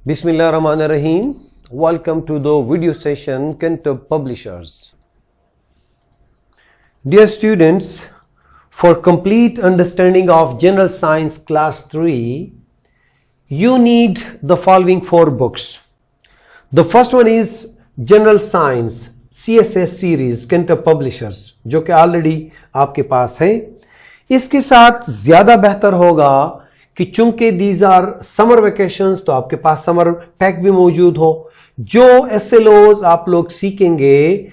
Bismillahirrahmanirrahim. Welcome to the video session Cantab Publishers. Dear students, for complete understanding of General Science Class 3, you need the following 4 books. The first one is General Science CSS series Cantab Publishers, जो कि already आपके पास है. इसके साथ ज्यादा बेहतर होगा कि चूंकि दीज आर समर वेकेशंस तो आपके पास समर पैक भी मौजूद हो. जो एसएलओज आप लोग सीखेंगे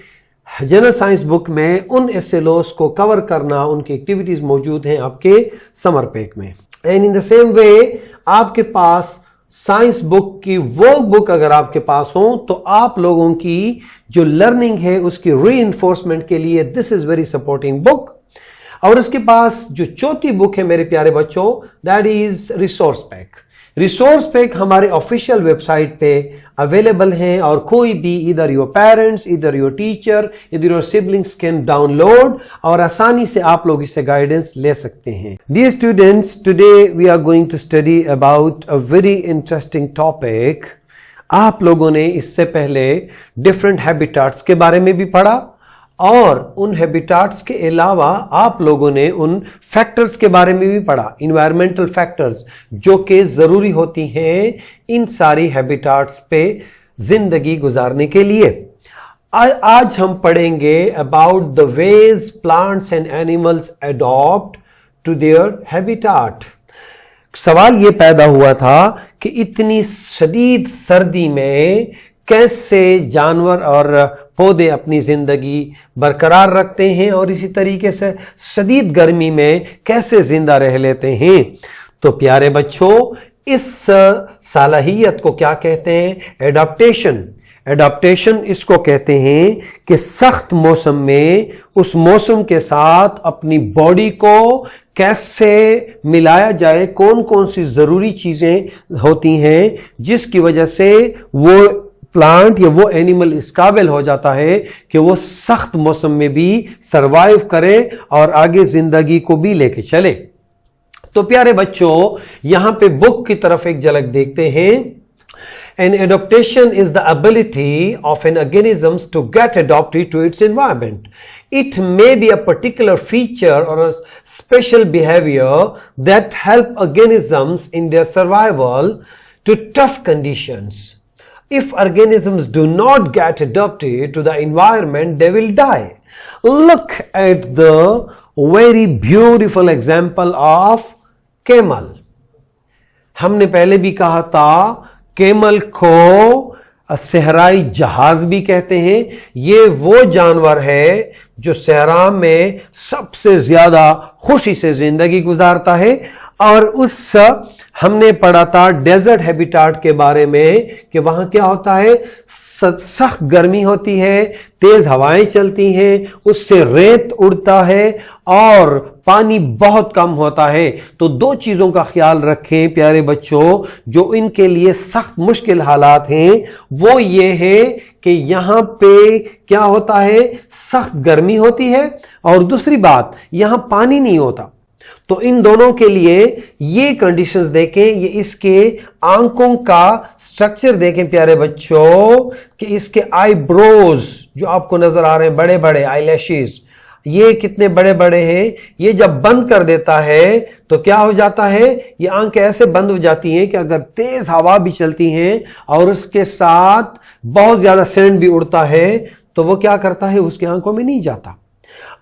जनरल साइंस बुक में, उन एसएलओज को कवर करना, उनकी एक्टिविटीज मौजूद हैं आपके समर पैक में. And in the same way आपके पास साइंस बुक की वो बुक अगर आपके पास हो तो आप लोगों की जो लर्निंग है उसकी रीइंफोर्समेंट के लिए this is very supporting book. और उसके पास जो चौथी बुक है मेरे प्यारे बच्चों, that is resource pack. Resource pack हमारे ऑफिशियल वेबसाइट पे अवेलेबल हैं और कोई भी इधर योर पेरेंट्स, इधर योर टीचर, इधर योर सिबलिंग्स कैन डाउनलोड और आसानी से आप लोग इससे गाइडेंस ले सकते हैं. Dear students, today we are going to study about a very interesting topic. आप लोगों ने इससे पहले डिफरेंट हैबिटाट्स के बारे में भी पढ़ा और उन हैबिटाट्स के अलावा आप लोगों ने उन फैक्टर्स के बारे में भी पढ़ा, इन्वायरमेंटल फैक्टर्स जो कि जरूरी होती हैं इन सारी हैबिटाट्स पे जिंदगी गुजारने के लिए. आज हम पढ़ेंगे about the ways plants and animals adapt to their habitat. सवाल ये पैदा हुआ था कि इतनी शदीद सर्दी में कैसे जानवर और पौधे अपनी जिंदगी बरकरार रखते हैं और इसी तरीके से शदीद गर्मी में कैसे जिंदा रह लेते हैं. तो प्यारे बच्चों, इस सालाहियत को क्या कहते हैं? एडाप्टेशन. एडाप्टेशन इसको कहते हैं कि सख्त मौसम में उस मौसम के साथ अपनी बॉडी को कैसे मिलाया जाए, कौन कौन सी जरूरी चीजें होती हैं जिसकी वजह से वो प्लांट या वो एनिमल इस काबिल हो जाता है कि वो सख्त मौसम में भी सरवाइव करे और आगे जिंदगी को भी लेके चले. तो प्यारे बच्चों, यहां पे बुक की तरफ एक झलक देखते हैं. An adaptation is the ability of an organism to get adapted to its environment. It may be a particular feature or a special behavior that help organisms in their survival to tough conditions. If organisms do not get adapted to the environment, they will die. Look at the very beautiful example of camel. हमने पहले भी कहा था camel को सहराई जहाज भी कहते हैं. ये वो जानवर है जो सहरा में सबसे ज्यादा खुशी से जिंदगी गुजारता है. और उस हमने पढ़ा था डेजर्ट हैबिटाट के बारे में कि वहां क्या होता है, सख्त गर्मी होती है, तेज हवाएं चलती हैं, उससे रेत उड़ता है और पानी बहुत कम होता है. तो 2 चीजों का ख्याल रखें प्यारे बच्चों जो इनके लिए सख्त मुश्किल हालात हैं. वो ये है कि यहां पे क्या होता है, सख्त गर्मी होती है और दूसरी बात यहां पानी नहीं होता. तो इन दोनों के लिए ये कंडीशंस देखें, ये इसके आंखों का स्ट्रक्चर देखें प्यारे बच्चों कि इसके आईब्रोज जो आपको नजर आ रहे हैं, बड़े बड़े आईलैशेस, ये कितने बड़े बड़े हैं. ये जब बंद कर देता है तो क्या हो जाता है, ये आंखें ऐसे बंद हो जाती हैं कि अगर तेज हवा भी चलती है और उसके साथ बहुत ज्यादा सैंड भी उड़ता है तो वो क्या करता है, उसकी आंखों में नहीं जाता.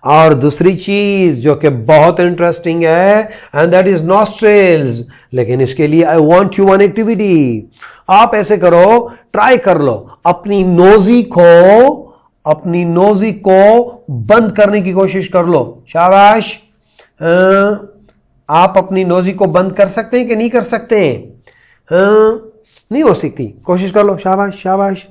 और दूसरी चीज जो कि बहुत इंटरेस्टिंग है, एंड दैट इज नॉस्ट्रिल्स. लेकिन इसके लिए I want you one activity. आप ऐसे करो, ट्राई कर लो, अपनी नोजी को बंद करने की कोशिश कर लो. शाबाश. आप अपनी नोजी को बंद कर सकते हैं कि नहीं कर सकते हैं? नहीं हो सकती, कोशिश कर लो. शाबाश शाबाश.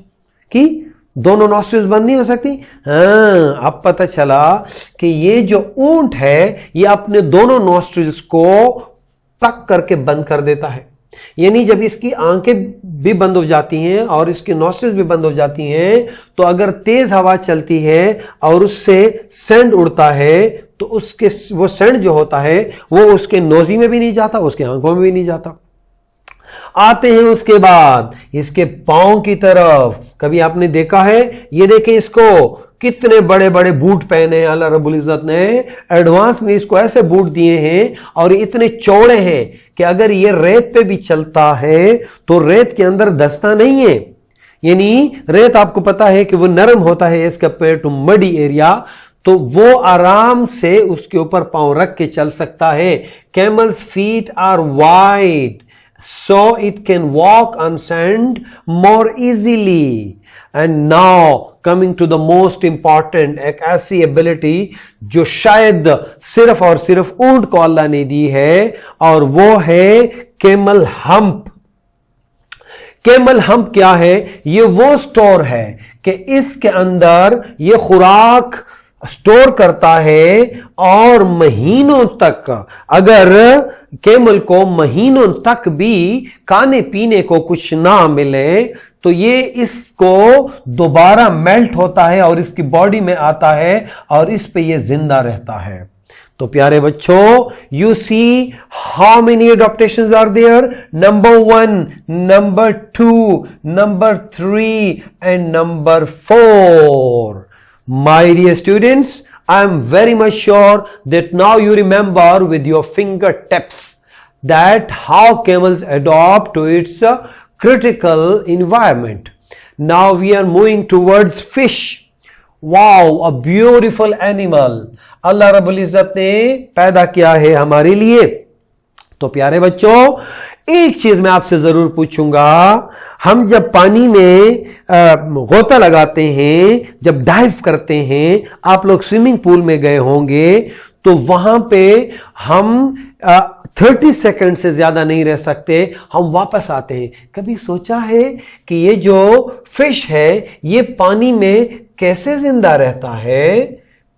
की दोनों नॉस्ट्रिल्स बंद नहीं हो सकती? हाँ, अब पता चला कि ये जो ऊंट है ये अपने दोनों नॉस्ट्रिल्स को टक करके बंद कर देता है. यानी जब इसकी आंखें भी बंद हो जाती हैं और इसकी नॉस्ट्रिल्स भी बंद हो जाती हैं तो अगर तेज हवा चलती है और उससे सैंड उड़ता है तो उसके वो सैंड जो होता है वो उसके नोजी में भी नहीं जाता, उसके आंखों में भी नहीं जाता. आते हैं उसके बाद इसके पांव की तरफ। कभी आपने देखा है, ये देखें इसको, कितने बड़े बड़े बूट पहने हैं अल्लाह रब्बुल इज्जत ने। एडवांस में इसको ऐसे बूट दिए हैं और इतने चौड़े हैं कि अगर ये रेत पे भी चलता है तो रेत के अंदर धंसता नहीं है। यानी रेत आपको पता है कि वो नरम होता है as compare to muddy area, तो वो आराम से उसके ऊपर पांव रख के चल सकता है। Camels feet are wide so it can walk on sand more easily. And now coming to the most important, एक ऐसी एबिलिटी जो शायद सिर्फ और सिर्फ ऊंट को अल्लाह ने दी है, और वो है कैमल हम्प। कैमल हम्प क्या है? ये वो स्टोर है कि इसके अंदर ये खुराक स्टोर करता है और महीनों तक, अगर कैमल को महीनों तक भी खाने पीने को कुछ ना मिले तो ये इसको दोबारा मेल्ट होता है और इसकी बॉडी में आता है और इस पे ये जिंदा रहता है। तो प्यारे बच्चों, you see how many adaptations are there? Number 1, number 2, number 3 and number 4। My dear students, I am very much sure that now you remember with your fingertips that how camels adopt to its critical environment. Now we are moving towards fish. Wow, a beautiful animal. अल्लाह रब्बुल इज्जत ने पैदा किया है हमारे लिए। तो प्यारे बच्चों, एक चीज मैं आपसे जरूर पूछूंगा, हम जब पानी में गोता लगाते हैं, जब डाइव करते हैं, आप लोग स्विमिंग पूल में गए होंगे, तो वहां पे हम 30 सेकंड से ज्यादा नहीं रह सकते, हम वापस आते हैं। कभी सोचा है कि ये जो फिश है ये पानी में कैसे जिंदा रहता है,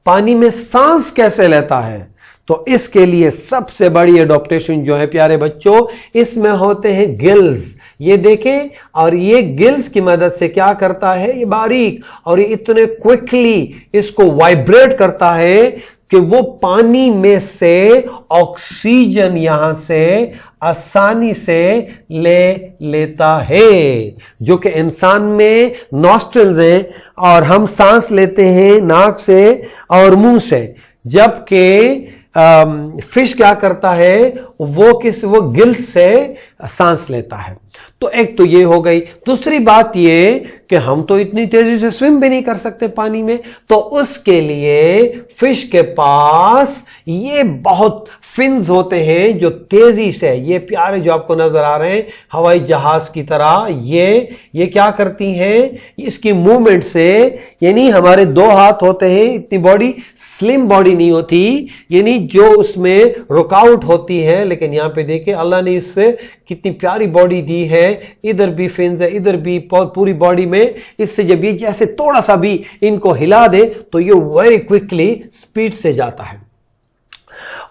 पानी में सांस कैसे लेता है? तो इसके लिए सबसे बड़ी एडॉप्टेशन जो है प्यारे बच्चों, इसमें होते हैं गिल्स। ये देखें, और ये गिल्स की मदद से क्या करता है, ये बारीक और ये इतने क्विकली इसको वाइब्रेट करता है कि वो पानी में से ऑक्सीजन यहां से आसानी से ले लेता है, जो कि इंसान में नॉस्ट्रल्स हैं और हम सांस लेते हैं नाक से और मुंह से, जबकि फिश क्या करता है, वो गिल्स से सांस लेता है। तो एक तो ये हो गई। दूसरी बात ये कि हम तो इतनी तेजी से स्विम भी नहीं कर सकते पानी में, तो उसके लिए फिश के पास ये बहुत फिन्स होते हैं जो तेजी से, ये प्यारे जो आपको नजर आ रहे हैं हवाई जहाज की तरह, ये क्या करती हैं, इसकी मूवमेंट से, यानी हमारे 2 हाथ होते हैं, इतनी बॉडी स्लिम बॉडी नहीं होती, यानी जो उसमें रुकावट होती है, लेकिन यहां पे देखिए अल्लाह ने इससे कितनी प्यारी बॉडी दी है, इधर भी फिन्स है, इधर भी पूरी बॉडी में। इससे जब ये जैसे थोड़ा सा भी इनको हिला दे तो ये वेरी क्विकली स्पीड से जाता है।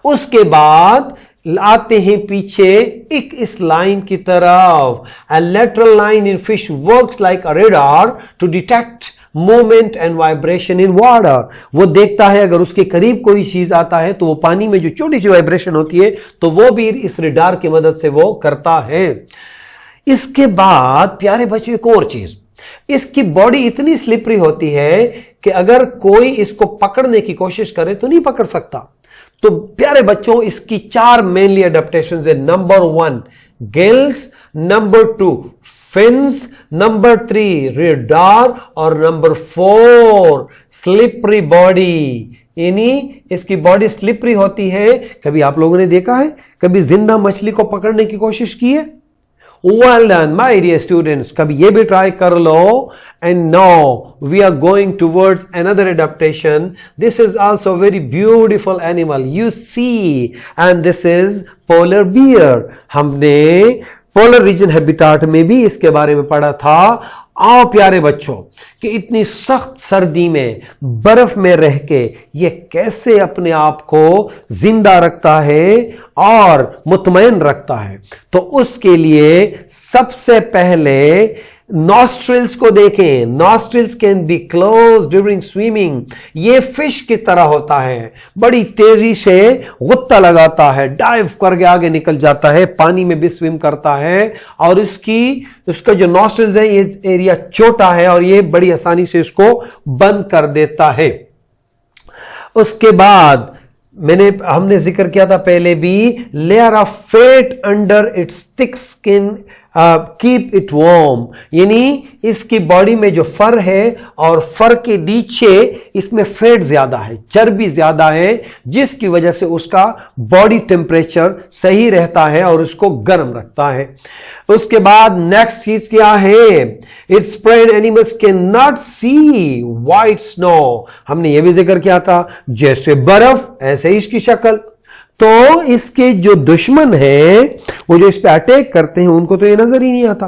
उसके बाद आते हैं पीछे एक इस लाइन की तरफ। A lateral line in fish works like a radar to detect movement and vibration in water. वो देखता है, अगर उसके करीब कोई चीज आता है तो वो पानी में जो छोटी सी वाइब्रेशन होती है तो वो भी इस रेडार की मदद से वो करता है। इसके बाद प्यारे बच्चों एक और चीज, इसकी बॉडी इतनी स्लिपरी होती है कि अगर कोई इसको पकड़ने की कोशिश करे तो नहीं पकड़ सकता। तो प्यारे बच्चों, इसकी 4 मेनली एडेप्टेशंस है। Number 1 gills, number 2 fins, number 3 radar और नंबर 4 स्लिपरी बॉडी, यानी इसकी बॉडी स्लिपरी होती है। कभी आप लोगों ने देखा है, कभी जिंदा मछली को पकड़ने की कोशिश की है? Well done, my dear students. कभी ये भी ट्राई कर लो। And now we are going towards another adaptation. This is also a very beautiful animal. You see, and this is polar bear. हमने पोलर रीजन हैबिटाट में भी इसके बारे में पढ़ा था। आओ प्यारे बच्चों, कि इतनी सख्त सर्दी में बर्फ में रह के ये कैसे अपने आप को जिंदा रखता है और मुतमईन रखता है। तो उसके लिए सबसे पहले नॉस्ट्रिल्स को देखें, nostrils can be close during swimming. ये फिश की तरह होता है, बड़ी तेजी से गुत्ता लगाता है, डाइव करके आगे निकल जाता है, पानी में भी स्विम करता है, और उसका जो नॉस्ट्रिल्स है ये एरिया छोटा है और ये बड़ी आसानी से इसको बंद कर देता है। उसके बाद हमने जिक्र किया था पहले भी, layer of fat under its thick skin keep it warm, यानी इसकी बॉडी में जो फर है और फर के नीचे इसमें फैट ज्यादा है, चर्बी ज्यादा है, जिसकी वजह से उसका बॉडी टेम्परेचर सही रहता है और उसको गर्म रखता है। उसके बाद नेक्स्ट चीज क्या है, its prey animals can not see white snow. हमने ये भी जिक्र किया था, जैसे बर्फ ऐसे ही इसकी शक्ल। तो इसके जो दुश्मन है, वो जो इस पे अटैक करते हैं, उनको तो ये नजर ही नहीं आता,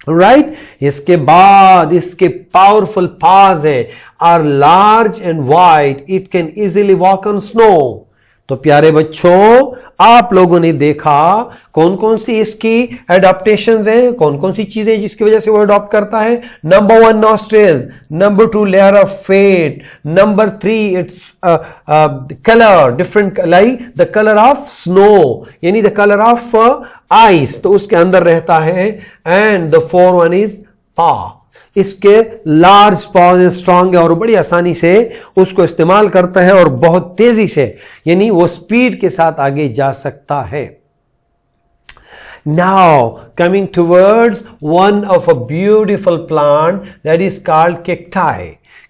राइट। इसके बाद इसके पावरफुल पास है, are large and wide, it can easily walk on snow. तो प्यारे बच्चों, आप लोगों ने देखा कौन कौन सी इसकी एडाप्टेशंस हैं, कौन कौन सी चीजें जिसकी वजह से वो अडॉप्ट करता है। Number 1 nostrils, number 2 layer of fat, number 3 its colour different, like the colour of snow, यानी द कलर ऑफ आइस, तो उसके अंदर रहता है। And the 4th one is पा, इसके लार्ज पॉज स्ट्रांग है और बड़ी आसानी से उसको इस्तेमाल करता है और बहुत तेजी से, यानी वो स्पीड के साथ आगे जा सकता है। Now coming towards one of a beautiful plant that is called cacti.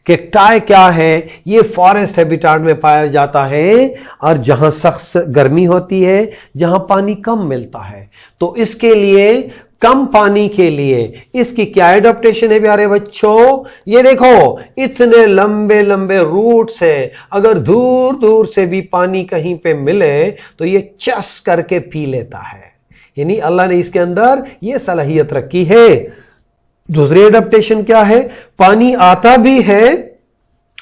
Cacti क्या है, ये फॉरेस्ट हैबिटेट में पाया जाता है और जहां सख्त गर्मी होती है, जहां पानी कम मिलता है, तो इसके लिए कम पानी के लिए इसकी क्या एडाप्टेशन है प्यारे बच्चों। ये देखो, इतने लंबे लंबे रूट्स है, अगर दूर दूर से भी पानी कहीं पे मिले तो ये चस करके पी लेता है, यानी अल्लाह ने इसके अंदर ये सलाहियत रखी है। दूसरी एडाप्टेशन क्या है, पानी आता भी है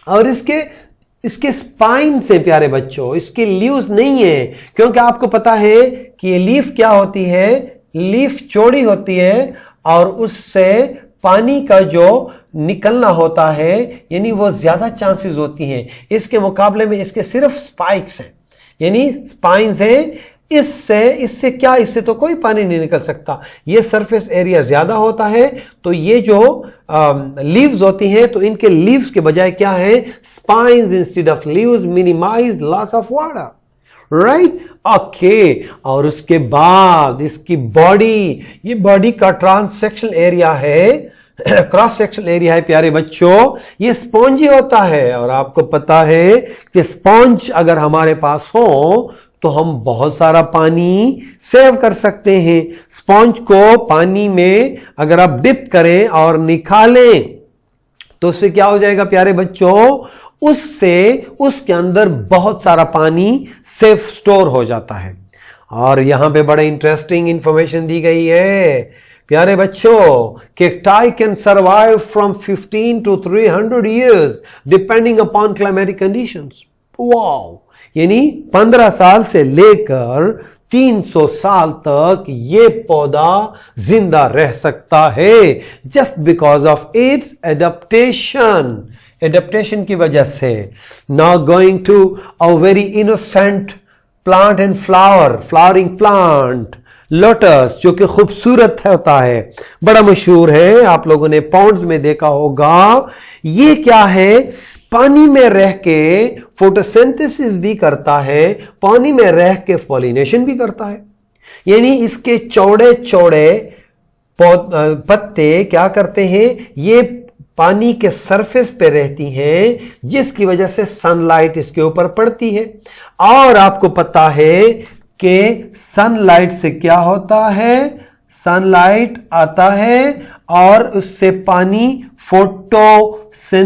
और इसके स्पाइन से प्यारे बच्चों, इसके लीव्स नहीं है, क्योंकि आपको पता है कि ये लीफ क्या होती है, लीफ चौड़ी होती है और उससे पानी का जो निकलना होता है, यानी वो ज्यादा चांसेस होती हैं। इसके मुकाबले में इसके सिर्फ स्पाइक्स हैं, यानी स्पाइन्स हैं। इससे क्या, इससे तो कोई पानी नहीं निकल सकता, ये सरफेस एरिया ज्यादा होता है, तो ये जो लीव्स होती हैं, तो इनके लीव्स के बजाय क्या है, spines instead of leaves, minimize loss of water, right, okay. और उसके बाद इसकी बॉडी, ये बॉडी का ट्रांस सेक्शनल एरिया है, क्रॉस सेक्शनल एरिया है प्यारे बच्चों, ये स्पॉन्जी होता है। और आपको पता है कि स्पॉन्ज अगर हमारे पास हो तो हम बहुत सारा पानी सेव कर सकते हैं। स्पॉन्ज को पानी में अगर आप डिप करें और निकालें तो उससे क्या हो जाएगा प्यारे बच्चों, उसके अंदर बहुत सारा पानी सेफ स्टोर हो जाता है। और यहां पे बड़ा इंटरेस्टिंग इंफॉर्मेशन दी गई है प्यारे बच्चों, cacti can survive from 15 to 300 years depending upon climatic conditions. Wow, यानी 15 साल से लेकर 300 साल तक ये पौधा जिंदा रह सकता है, just because of its adaptation की वजह से। Now going to a very innocent plant and flowering plant, lotus, जो कि खूबसूरत होता है, बड़ा मशहूर है, आप लोगों ने पॉन्ड्स में देखा होगा। ये क्या है, पानी में रह के फोटोसिंथेसिस भी करता है, पानी में रह के पॉलिनेशन भी करता है, यानी इसके चौड़े चौड़े पत्ते क्या करते हैं, ये पानी के सरफेस पे रहती हैं, जिसकी वजह से सनलाइट इसके ऊपर पड़ती है। और आपको पता है कि सनलाइट से क्या होता है, सनलाइट आता है और उससे पानी फोटोसिंथेसिस।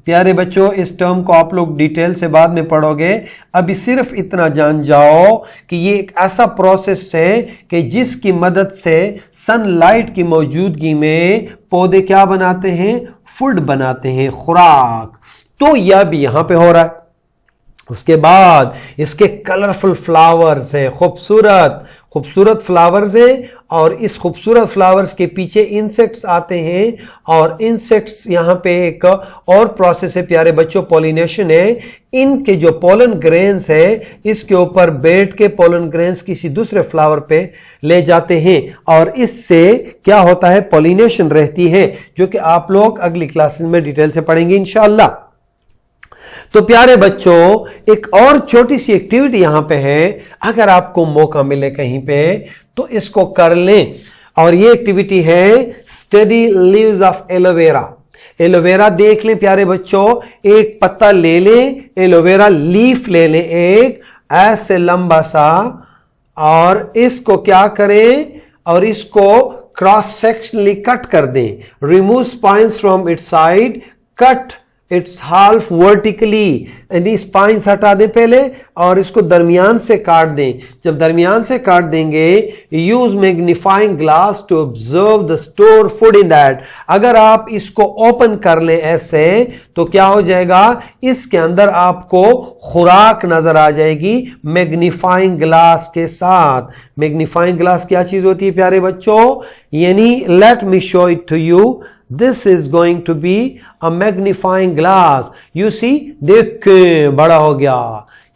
प्यारे बच्चों, इस टर्म को आप लोग डिटेल से बाद में पढ़ोगे, अभी सिर्फ इतना जान जाओ कि ये एक ऐसा प्रोसेस है कि जिसकी मदद से सनलाइट की मौजूदगी में पौधे क्या बनाते हैं, फूड बनाते हैं, खुराक। तो यह भी यहां पे हो रहा है। उसके बाद इसके कलरफुल फ्लावर्स है, खूबसूरत खूबसूरत फ्लावर्स हैं और इस खूबसूरत फ्लावर्स के पीछे इंसेक्ट्स आते हैं और इंसेक्ट्स यहाँ पे एक और प्रोसेस है प्यारे बच्चों, पॉलिनेशन है। इनके जो पोलन ग्रेन्स है इसके ऊपर बैठ के पोलन ग्रेन्स किसी दूसरे फ्लावर पे ले जाते हैं और इससे क्या होता है, पॉलिनेशन रहती है, जो कि आप लोग अगली क्लासेस में डिटेल से पढ़ेंगे इंशाअल्लाह। तो प्यारे बच्चों एक और छोटी सी एक्टिविटी यहां पे है, अगर आपको मौका मिले कहीं पे तो इसको कर लें। और ये एक्टिविटी है study leaves of aloe vera. Aloe vera देख लें प्यारे बच्चों, एक पत्ता ले लें, एलोवेरा लीफ ले लें एक ऐसे लंबा सा, और इसको क्या करें, और इसको क्रॉस सेक्शनली कट कर दें। Remove spines from its side, cut it's half vertically, यानी स्पाइन्स हटा दें पहले और इसको दरमियान से काट दें। जब दरमियान से काट देंगे, use magnifying glass to observe the store food in that. अगर आप इसको ओपन कर लें ऐसे तो क्या हो जाएगा, इसके अंदर आपको खुराक नजर आ जाएगी मैग्नीफाइंग ग्लास के साथ। मैग्नीफाइंग ग्लास क्या चीज होती है प्यारे बच्चों, यानी let me show it to you. This is going to be a magnifying glass. You see, देख बड़ा हो गया,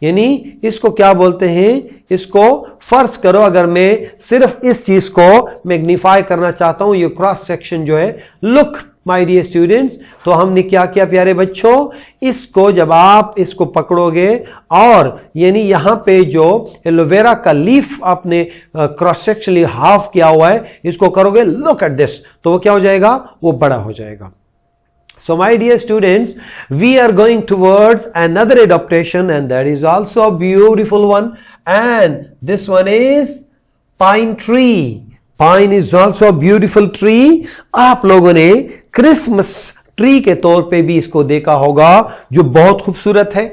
यानी इसको क्या बोलते हैं, इसको फर्ज करो अगर मैं सिर्फ इस चीज को मैग्नीफाई करना चाहता हूं, ये क्रॉस सेक्शन जो है, लुक माय डियर स्टूडेंट्स, तो हमने क्या किया प्यारे बच्चों, इसको जब आप इसको पकड़ोगे और यानी यहां पे जो एलोवेरा का लीफ आपने क्रॉस सेक्शनली हाफ किया हुआ है, इसको करोगे लुक एट दिस, तो वो क्या हो जाएगा, वो बड़ा हो जाएगा। So my dear students, we are going towards another adaptation and that is also a beautiful one, and this one is pine tree. Pine is also a beautiful tree. आप लोगों ने क्रिसमस ट्री के तौर पे भी इसको देखा होगा, जो बहुत खूबसूरत है,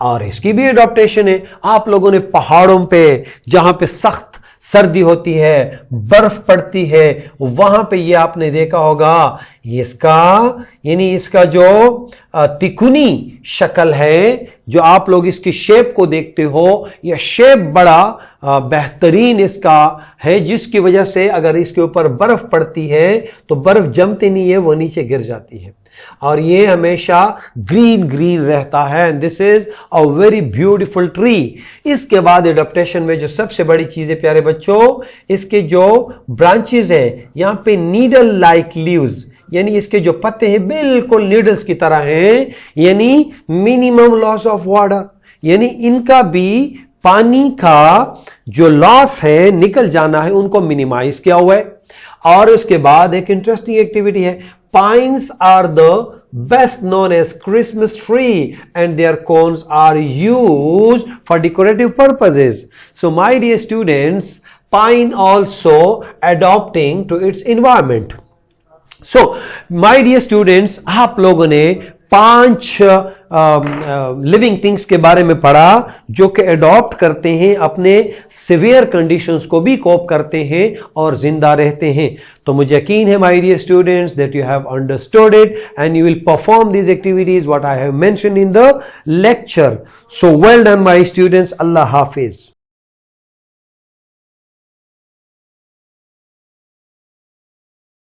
और इसकी भी एडॉप्टेशन है। आप लोगों ने पहाड़ों पे जहां पे सख्त सर्दी होती है, बर्फ पड़ती है, वहां पे ये आपने देखा होगा, इसका यानी इसका जो तिकुनी शक्ल है, जो आप लोग इसकी शेप को देखते हो, यह शेप बड़ा बेहतरीन इसका है, जिसकी वजह से अगर इसके ऊपर बर्फ पड़ती है तो बर्फ जमती नहीं है, वो नीचे गिर जाती है, और ये हमेशा ग्रीन ग्रीन रहता है। And this is a very beautiful tree. इसके बाद एडप्टेशन में जो सबसे बड़ी चीज है प्यारे बच्चों, इसके जो ब्रांचेस है, यहां पे नीडल लाइक लीव्स, यानी इसके जो पत्ते हैं बिल्कुल नीडल्स की तरह हैं, यानी मिनिमम लॉस ऑफ वाटर, यानी इनका भी पानी का जो लॉस है, निकल जाना है, उनको मिनिमाइज किया हुआ है। और उसके बाद एक इंटरेस्टिंग एक्टिविटी है, pines are the best known as Christmas tree and their cones are used for decorative purposes. So my dear students, pine also adapting to its environment. So my dear students, आप लोगों ने 5 living things के बारे में पढ़ा जो कि adopt करते हैं, अपने सिवियर कंडीशंस को भी कोप करते हैं और जिंदा रहते हैं। तो मुझे यकीन है my dear students that you have understood it and you will perform these activities what I have mentioned in the lecture. So well done my students, अल्लाह हाफिज।